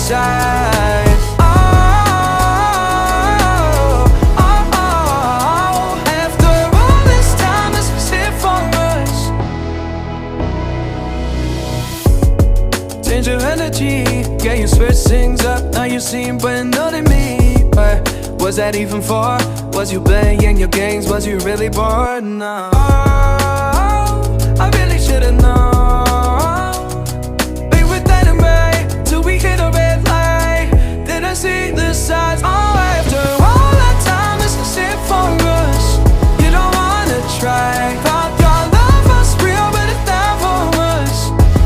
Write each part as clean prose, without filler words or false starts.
decide. After all this time, this was it for us. Change your energy, yeah, you switch things up. Now you seem brand new to me. But was that even for? Was you playing your games? Was you really bored? No, I really should've known. We were dynamite till we hit a red light. Didn't see the signs. Oh, after all that time, this is it for us. You don't wanna try. Thought your love was real, but it never was.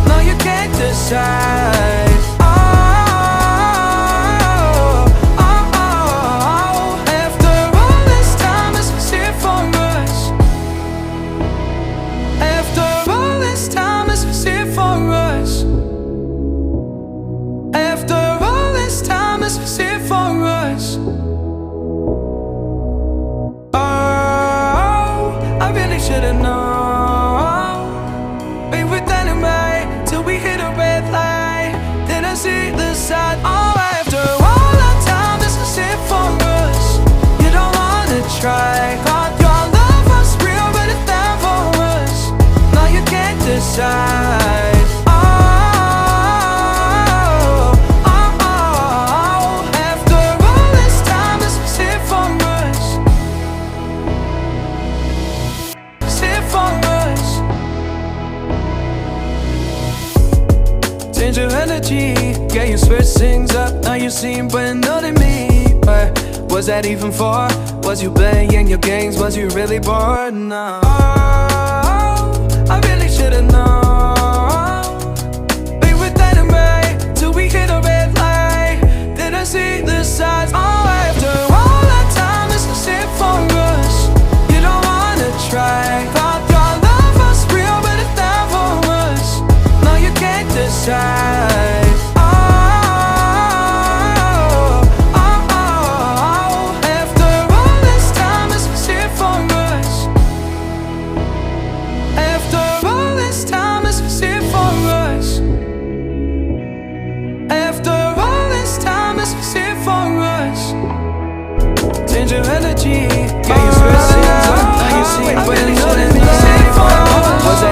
No, you can't decide. Should've known. We were dynamite till we hit a red light. Didn't see the side. Oh, after all that time, this is it for us. You don't wanna try. Thought your love was real, but it never was. No, you can't decide. Change your energy, yeah, you switch things up. Now you seem brand new to me. But was that even for? Was you playing your games? Was you really bored? No, I really should've known.